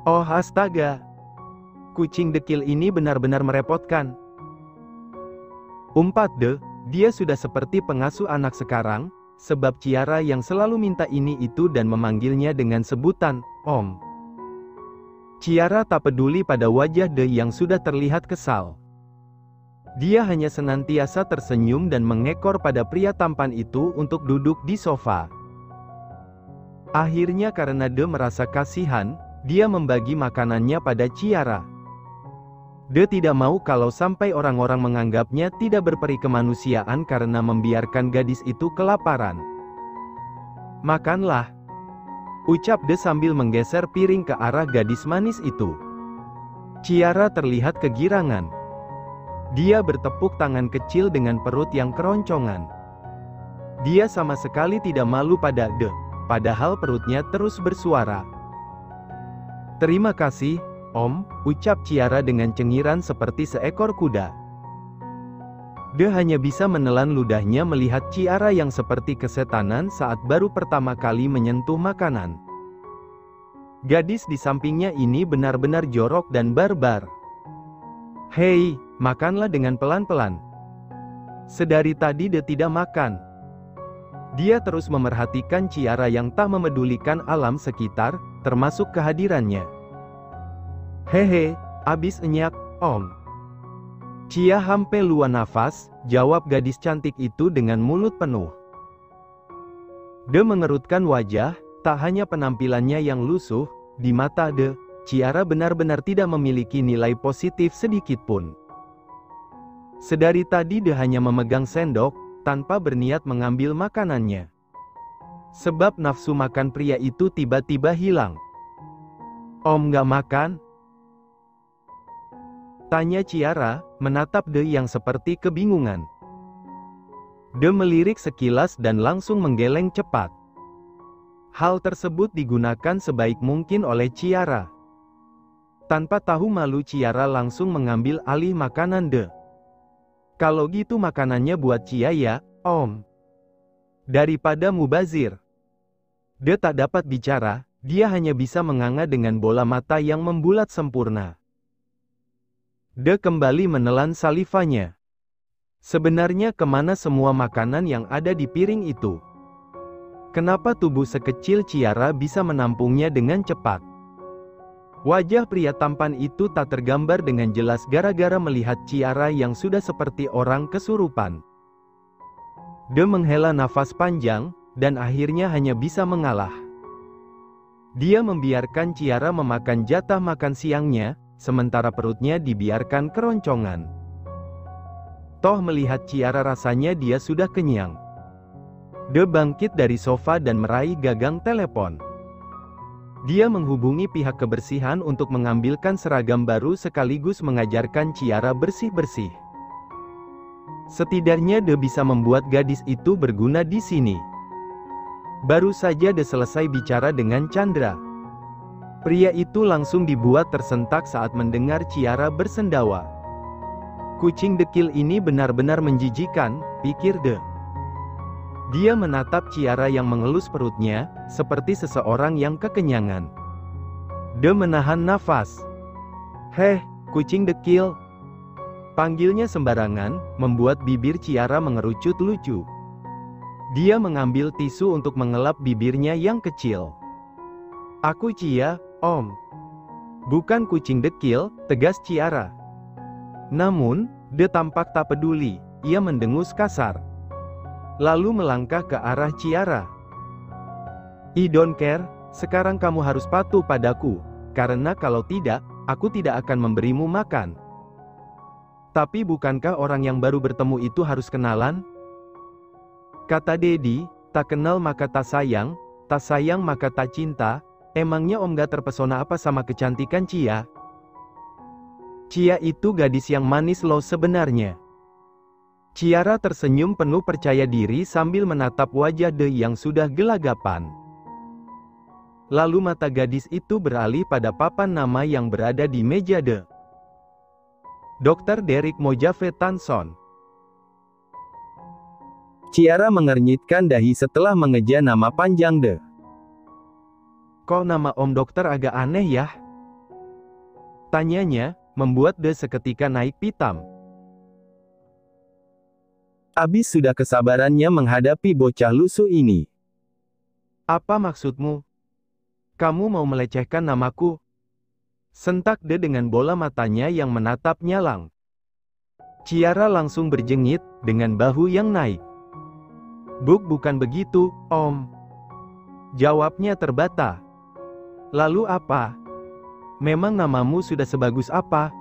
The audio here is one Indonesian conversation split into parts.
Oh astaga. Kucing dekil ini benar-benar merepotkan. Umpat De, dia sudah seperti pengasuh anak sekarang, sebab Ciara yang selalu minta ini itu dan memanggilnya dengan sebutan, Om. Ciara tak peduli pada wajah De yang sudah terlihat kesal. Dia hanya senantiasa tersenyum dan mengekor pada pria tampan itu untuk duduk di sofa. Akhirnya karena De merasa kasihan, dia membagi makanannya pada Ciara. De tidak mau kalau sampai orang-orang menganggapnya tidak berperi kemanusiaan karena membiarkan gadis itu kelaparan. Makanlah, ucap De sambil menggeser piring ke arah gadis manis itu. Ciara terlihat kegirangan. Dia bertepuk tangan kecil dengan perut yang keroncongan. Dia sama sekali tidak malu pada De, padahal perutnya terus bersuara. Terima kasih, Om, ucap Ciara dengan cengiran seperti seekor kuda. De hanya bisa menelan ludahnya melihat Ciara yang seperti kesetanan saat baru pertama kali menyentuh makanan. Gadis di sampingnya ini benar-benar jorok dan barbar. Hei, makanlah dengan pelan-pelan. Sedari tadi De tidak makan. Dia terus memerhatikan Ciara yang tak memedulikan alam sekitar, termasuk kehadirannya. Hehe, abis enyak, Om. Cia hampe luar nafas, jawab gadis cantik itu dengan mulut penuh. De mengerutkan wajah, tak hanya penampilannya yang lusuh, di mata De, Ciara benar-benar tidak memiliki nilai positif sedikit pun. Sedari tadi De hanya memegang sendok, tanpa berniat mengambil makanannya. Sebab nafsu makan pria itu tiba-tiba hilang. Om gak makan? Tanya Ciara, menatap De yang seperti kebingungan. De melirik sekilas dan langsung menggeleng cepat. Hal tersebut digunakan sebaik mungkin oleh Ciara. Tanpa tahu malu Ciara langsung mengambil alih makanan De. Kalau gitu makanannya buat Cia ya, Om. Daripada mubazir. De tak dapat bicara, dia hanya bisa menganga dengan bola mata yang membulat sempurna. De kembali menelan salivanya. Sebenarnya kemana semua makanan yang ada di piring itu? Kenapa tubuh sekecil Ciara bisa menampungnya dengan cepat? Wajah pria tampan itu tak tergambar dengan jelas gara-gara melihat Ciara yang sudah seperti orang kesurupan. De menghela nafas panjang, dan akhirnya hanya bisa mengalah. Dia membiarkan Ciara memakan jatah makan siangnya, sementara perutnya dibiarkan keroncongan. Toh melihat Ciara rasanya dia sudah kenyang. De bangkit dari sofa dan meraih gagang telepon. Dia menghubungi pihak kebersihan untuk mengambilkan seragam baru sekaligus mengajarkan Ciara bersih-bersih. Setidaknya De bisa membuat gadis itu berguna di sini. Baru saja De selesai bicara dengan Chandra. Pria itu langsung dibuat tersentak saat mendengar Ciara bersendawa. Kucing dekil ini benar-benar menjijikan, pikir De. Dia menatap Ciara yang mengelus perutnya, seperti seseorang yang kekenyangan. De menahan nafas. Heh, kucing dekil. Panggilnya sembarangan, membuat bibir Ciara mengerucut lucu. Dia mengambil tisu untuk mengelap bibirnya yang kecil. Aku Cia, Om. Bukan kucing dekil, tegas Ciara. Namun, De tampak tak peduli, ia mendengus kasar. Lalu melangkah ke arah Ciara. I don't care, sekarang kamu harus patuh padaku, karena kalau tidak, aku tidak akan memberimu makan. Tapi bukankah orang yang baru bertemu itu harus kenalan? Kata Dedi, tak kenal maka tak sayang maka tak cinta, emangnya Om gak terpesona apa sama kecantikan Cia? Cia itu gadis yang manis loh sebenarnya. Ciara tersenyum penuh percaya diri sambil menatap wajah De yang sudah gelagapan. Lalu mata gadis itu beralih pada papan nama yang berada di meja De. Dr. Derek Mojave Tanson. Ciara mengernyitkan dahi setelah mengeja nama panjang De. Kok nama Om Dokter agak aneh ya? Tanyanya, membuat De seketika naik pitam. Habis sudah kesabarannya menghadapi bocah lusuh ini. Apa maksudmu? Kamu mau melecehkan namaku? Sentak De dengan bola matanya yang menatap nyalang. Ciara langsung berjengit, dengan bahu yang naik. Bukan begitu, Om. Jawabnya terbata. Lalu apa? Memang namamu sudah sebagus apa?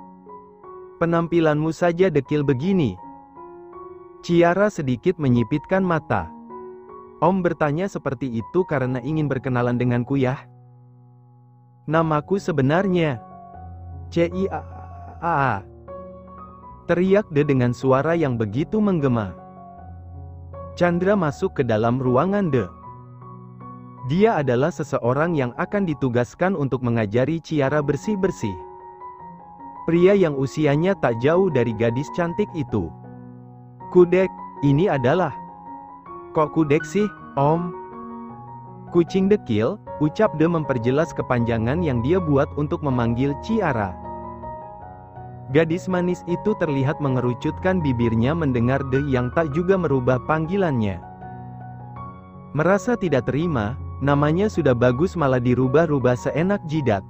Penampilanmu saja dekil begini. Ciara sedikit menyipitkan mata. Om bertanya seperti itu karena ingin berkenalan denganku ya? Namaku sebenarnya Ciaa. Teriak De dengan suara yang begitu menggema. Chandra masuk ke dalam ruangan De. Dia adalah seseorang yang akan ditugaskan untuk mengajari Ciara bersih-bersih. Pria yang usianya tak jauh dari gadis cantik itu. Kudek, ini adalah... Kok Kudek sih, Om? Kucing dekil, ucap De memperjelas kepanjangan yang dia buat untuk memanggil Ciara. Gadis manis itu terlihat mengerucutkan bibirnya mendengar De yang tak juga merubah panggilannya. Merasa tidak terima, namanya sudah bagus malah dirubah-rubah seenak jidat.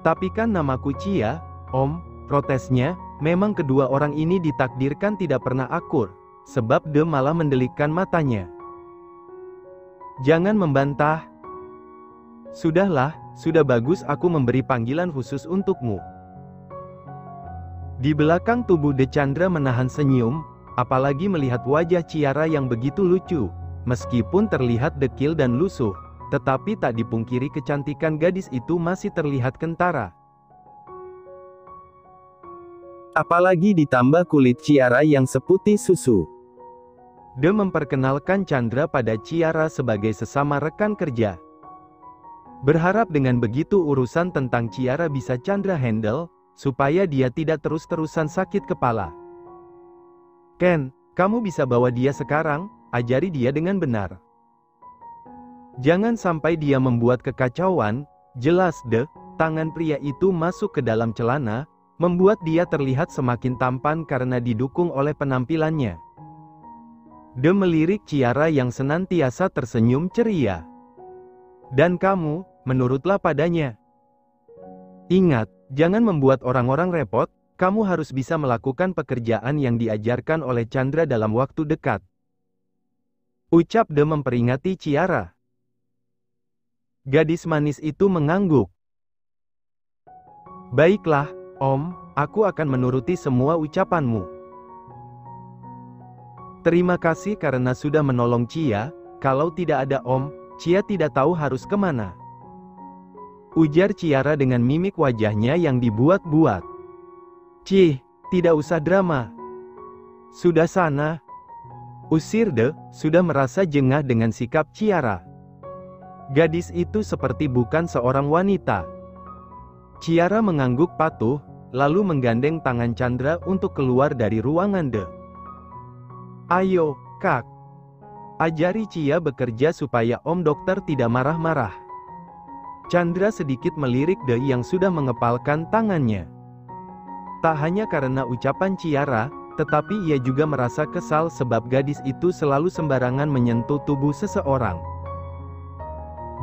Tapi kan namaku Cia, Om, protesnya, memang kedua orang ini ditakdirkan tidak pernah akur, sebab De malah mendelikkan matanya. Jangan membantah. Sudahlah, sudah bagus aku memberi panggilan khusus untukmu. Di belakang tubuh De Chandra menahan senyum, apalagi melihat wajah Ciara yang begitu lucu. Meskipun terlihat dekil dan lusuh, tetapi tak dipungkiri kecantikan gadis itu masih terlihat kentara. Apalagi ditambah kulit Ciara yang seputih susu. De memperkenalkan Chandra pada Ciara sebagai sesama rekan kerja. Berharap dengan begitu urusan tentang Ciara bisa Chandra handle, supaya dia tidak terus-terusan sakit kepala. Ken, kamu bisa bawa dia sekarang, ajari dia dengan benar. Jangan sampai dia membuat kekacauan, jelas De, tangan pria itu masuk ke dalam celana, membuat dia terlihat semakin tampan karena didukung oleh penampilannya. De melirik Ciara yang senantiasa tersenyum ceria. Dan kamu, menurutlah padanya. Ingat, jangan membuat orang-orang repot, kamu harus bisa melakukan pekerjaan yang diajarkan oleh Chandra dalam waktu dekat. Ucap De memperingati Ciara. Gadis manis itu mengangguk. Baiklah, Om, aku akan menuruti semua ucapanmu. Terima kasih karena sudah menolong Cia, kalau tidak ada Om, Cia tidak tahu harus kemana. Ujar Ciara dengan mimik wajahnya yang dibuat-buat. Cih, tidak usah drama. Sudah sana. Usir De, sudah merasa jengah dengan sikap Ciara. Gadis itu seperti bukan seorang wanita. Ciara mengangguk patuh, lalu menggandeng tangan Chandra untuk keluar dari ruangan De. Ayo, Kak. Ajari Cia bekerja supaya Om Dokter tidak marah-marah. Chandra sedikit melirik De yang sudah mengepalkan tangannya. Tak hanya karena ucapan Ciara, tetapi ia juga merasa kesal sebab gadis itu selalu sembarangan menyentuh tubuh seseorang.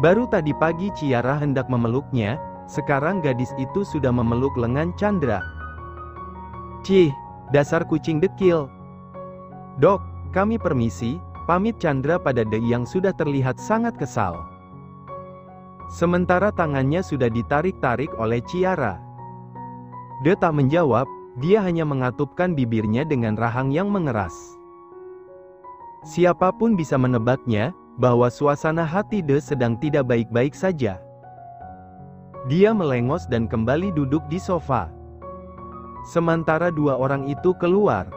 Baru tadi pagi Ciara hendak memeluknya, sekarang gadis itu sudah memeluk lengan Chandra. Cih, dasar kucing dekil. Dok, kami permisi, pamit Chandra pada De yang sudah terlihat sangat kesal. Sementara tangannya sudah ditarik-tarik oleh Ciara. De tak menjawab, dia hanya mengatupkan bibirnya dengan rahang yang mengeras. Siapapun bisa menebaknya, bahwa suasana hati De sedang tidak baik-baik saja. Dia melengos dan kembali duduk di sofa. Sementara dua orang itu keluar.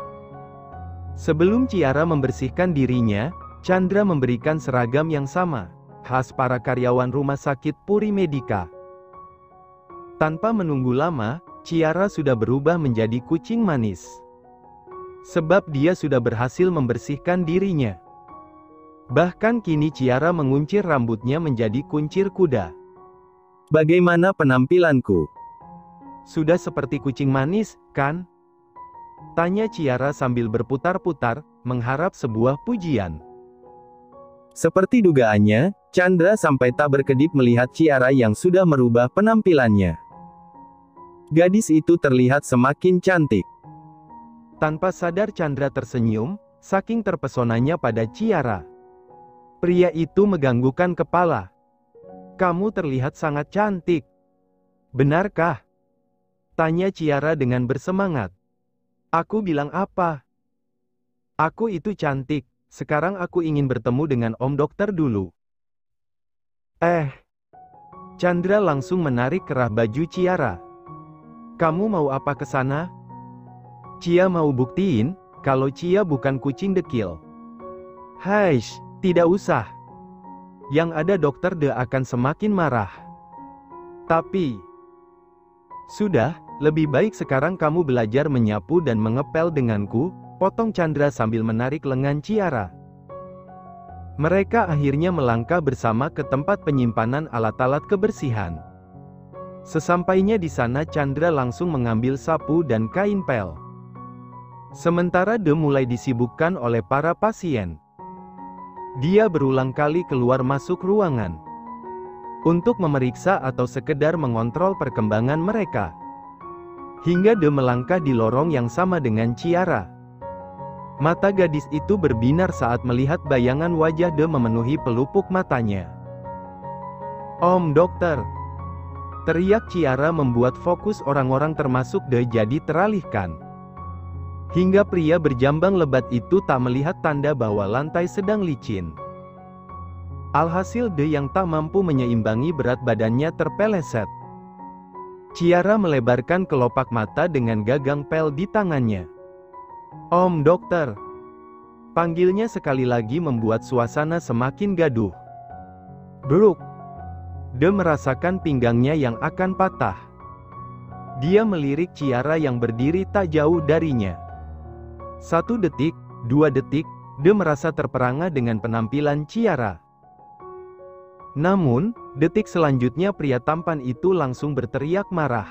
Sebelum Ciara membersihkan dirinya, Chandra memberikan seragam yang sama, khas para karyawan rumah sakit Puri Medika. Tanpa menunggu lama, Ciara sudah berubah menjadi kucing manis. Sebab dia sudah berhasil membersihkan dirinya. Bahkan kini Ciara menguncir rambutnya menjadi kuncir kuda. Bagaimana penampilanku? Sudah seperti kucing manis, kan? Tanya Ciara sambil berputar-putar, mengharap sebuah pujian. Seperti dugaannya, Chandra sampai tak berkedip melihat Ciara yang sudah merubah penampilannya. Gadis itu terlihat semakin cantik. Tanpa sadar Chandra tersenyum, saking terpesonanya pada Ciara. Pria itu menganggukkan kepala. Kamu terlihat sangat cantik. Benarkah? Tanya Ciara dengan bersemangat. Aku bilang apa? Aku itu cantik, sekarang aku ingin bertemu dengan Om Dokter dulu. Chandra langsung menarik kerah baju Ciara. Kamu mau apa ke sana? Cia mau buktiin, kalau Cia bukan kucing dekil. Haish, tidak usah. Yang ada Dokter De akan semakin marah. Tapi, sudah, lebih baik sekarang kamu belajar menyapu dan mengepel denganku, potong Chandra sambil menarik lengan Ciara. Mereka akhirnya melangkah bersama ke tempat penyimpanan alat-alat kebersihan. Sesampainya di sana Chandra langsung mengambil sapu dan kain pel. Sementara De mulai disibukkan oleh para pasien. Dia berulang kali keluar masuk ruangan untuk memeriksa atau sekedar mengontrol perkembangan mereka. Hingga De melangkah di lorong yang sama dengan Ciara. Mata gadis itu berbinar saat melihat bayangan wajah De memenuhi pelupuk matanya. Om Dokter! Teriak Ciara membuat fokus orang-orang termasuk De jadi teralihkan. Hingga pria berjambang lebat itu tak melihat tanda bahwa lantai sedang licin. Alhasil De yang tak mampu menyeimbangi berat badannya terpeleset. Ciara melebarkan kelopak mata dengan gagang pel di tangannya. Om Dokter! Panggilnya sekali lagi membuat suasana semakin gaduh. Bruk! De merasakan pinggangnya yang akan patah. Dia melirik Ciara yang berdiri tak jauh darinya. 1 detik, 2 detik, De merasa terperangah dengan penampilan Ciara. Namun, detik selanjutnya pria tampan itu langsung berteriak marah.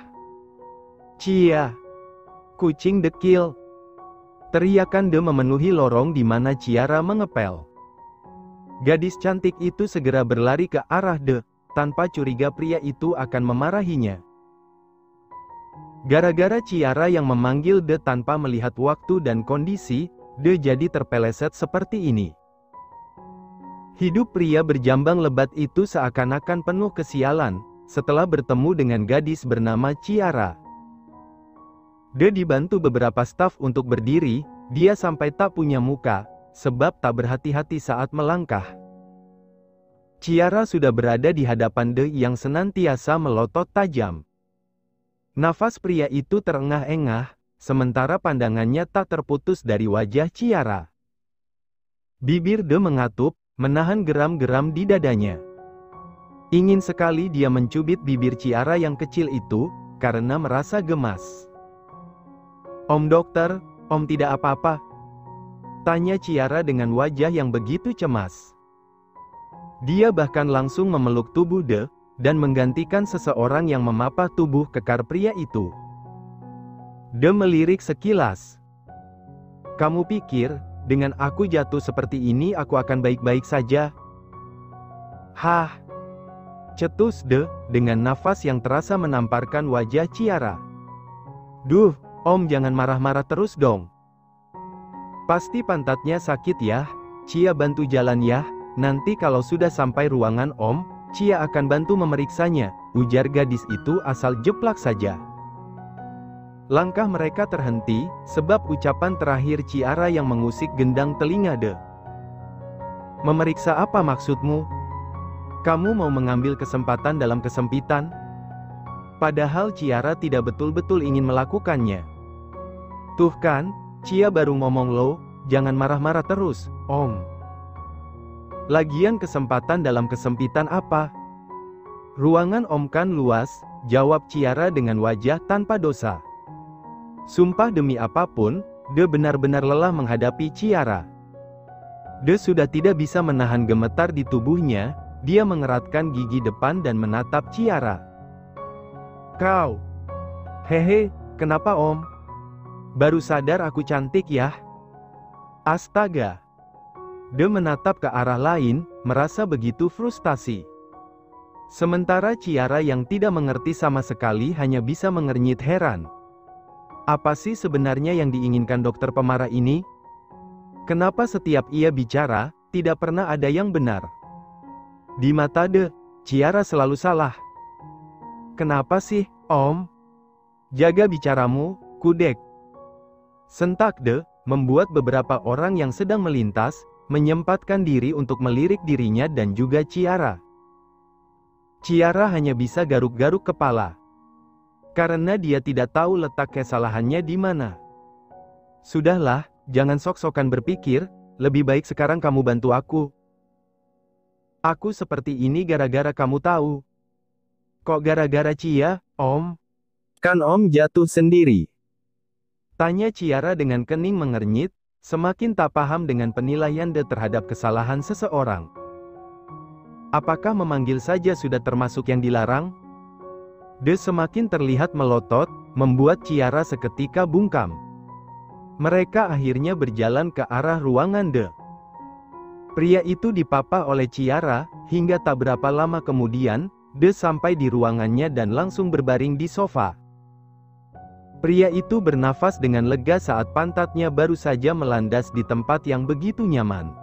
Cia! Kucing dekil! Teriakan De memenuhi lorong di mana Ciara mengepel. Gadis cantik itu segera berlari ke arah De, tanpa curiga pria itu akan memarahinya. Gara-gara Ciara yang memanggil De tanpa melihat waktu dan kondisi, De jadi terpeleset seperti ini. Hidup pria berjambang lebat itu seakan-akan penuh kesialan, setelah bertemu dengan gadis bernama Ciara. De dibantu beberapa staf untuk berdiri, dia sampai tak punya muka, sebab tak berhati-hati saat melangkah. Ciara sudah berada di hadapan De yang senantiasa melotot tajam. Nafas pria itu terengah-engah, sementara pandangannya tak terputus dari wajah Ciara. Bibir De mengatup, menahan geram-geram di dadanya. Ingin sekali dia mencubit bibir Ciara yang kecil itu, karena merasa gemas. Om Dokter, Om tidak apa-apa? Tanya Ciara dengan wajah yang begitu cemas. Dia bahkan langsung memeluk tubuh De, dan menggantikan seseorang yang memapah tubuh kekar pria itu. De melirik sekilas. Kamu pikir, dengan aku jatuh seperti ini aku akan baik-baik saja? Hah? Cetus De, dengan nafas yang terasa menamparkan wajah Ciara. Duh, Om jangan marah-marah terus dong. Pasti pantatnya sakit ya? Cia bantu jalan ya, nanti kalau sudah sampai ruangan Om, Cia akan bantu memeriksanya, ujar gadis itu asal jeplak saja. Langkah mereka terhenti, sebab ucapan terakhir Ciara yang mengusik gendang telinga De. Memeriksa apa maksudmu? Kamu mau mengambil kesempatan dalam kesempitan? Padahal Ciara tidak betul-betul ingin melakukannya. Tuh kan, Cia baru ngomong lo, jangan marah-marah terus, Om. Lagian kesempatan dalam kesempitan apa? Ruangan Om kan luas, jawab Ciara dengan wajah tanpa dosa. Sumpah demi apapun, De benar-benar lelah menghadapi Ciara. De sudah tidak bisa menahan gemetar di tubuhnya, Dia mengeratkan gigi depan dan menatap Ciara. Kau. Hehe, kenapa Om? Baru sadar aku cantik ya. Astaga. De menatap ke arah lain, merasa begitu frustasi. Sementara Ciara yang tidak mengerti sama sekali hanya bisa mengernyit heran. Apa sih sebenarnya yang diinginkan dokter pemarah ini? Kenapa setiap ia bicara, tidak pernah ada yang benar? Di mata De, Ciara selalu salah. Kenapa sih, Om? Jaga bicaramu, Kudek. Sentak De, membuat beberapa orang yang sedang melintas, menyempatkan diri untuk melirik dirinya dan juga Ciara. Ciara hanya bisa garuk-garuk kepala. Karena dia tidak tahu letak kesalahannya di mana. Sudahlah, jangan sok-sokan berpikir, lebih baik sekarang kamu bantu aku. Aku seperti ini gara-gara kamu tahu. Kok gara-gara Cia, Om? Kan Om jatuh sendiri. Tanya Ciara dengan kening mengernyit, semakin tak paham dengan penilaian De terhadap kesalahan seseorang. Apakah memanggil saja sudah termasuk yang dilarang? De semakin terlihat melotot, membuat Ciara seketika bungkam. Mereka akhirnya berjalan ke arah ruangan De. Pria itu dipapa oleh Ciara, hingga tak berapa lama kemudian, De sampai di ruangannya dan langsung berbaring di sofa. Pria itu bernafas dengan lega saat pantatnya baru saja melandas di tempat yang begitu nyaman.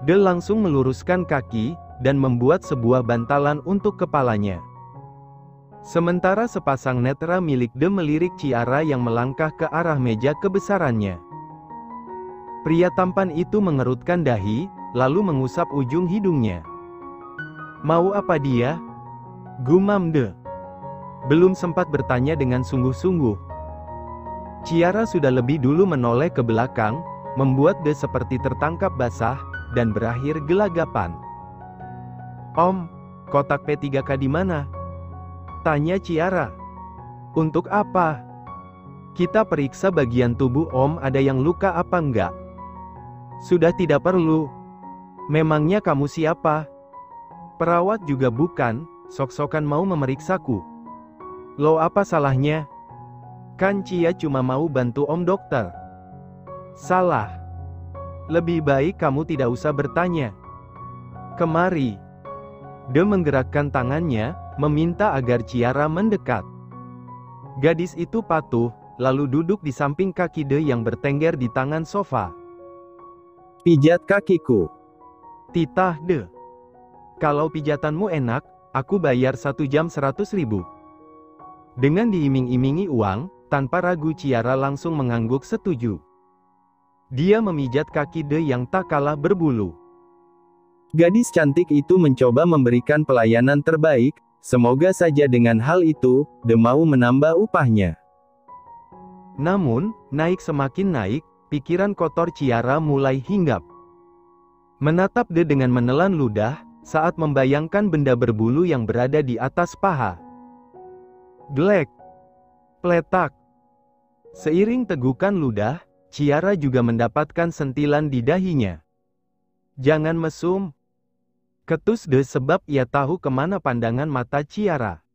De langsung meluruskan kaki, dan membuat sebuah bantalan untuk kepalanya. Sementara sepasang netra milik De melirik Ciara yang melangkah ke arah meja kebesarannya. Pria tampan itu mengerutkan dahi, lalu mengusap ujung hidungnya. Mau apa dia? Gumam De. Belum sempat bertanya dengan sungguh-sungguh. Ciara sudah lebih dulu menoleh ke belakang, membuat De seperti tertangkap basah, dan berakhir gelagapan. Om, kotak P3K di mana? Tanya Ciara. Untuk apa? Kita periksa bagian tubuh Om ada yang luka apa enggak? Sudah tidak perlu. Memangnya kamu siapa? Perawat juga bukan, sok-sokan mau memeriksaku. Lo apa salahnya? Kan Cia cuma mau bantu Om dokter. Salah. Lebih baik kamu tidak usah bertanya. Kemari. De menggerakkan tangannya, meminta agar Ciara mendekat. Gadis itu patuh, lalu duduk di samping kaki De yang bertengger di tangan sofa. Pijat kakiku. Titah De. Kalau pijatanmu enak, aku bayar 1 jam 100.000. Dengan diiming-imingi uang, tanpa ragu Ciara langsung mengangguk setuju. Dia memijat kaki De yang tak kalah berbulu. Gadis cantik itu mencoba memberikan pelayanan terbaik, semoga saja dengan hal itu, De mau menambah upahnya. Namun, naik semakin naik, pikiran kotor Ciara mulai hinggap. Menatap De dengan menelan ludah, saat membayangkan benda berbulu yang berada di atas paha. Glek. Pletak. Seiring tegukan ludah, Ciara juga mendapatkan sentilan di dahinya. Jangan mesum. Ketus De sebab ia tahu kemana pandangan mata Ciara.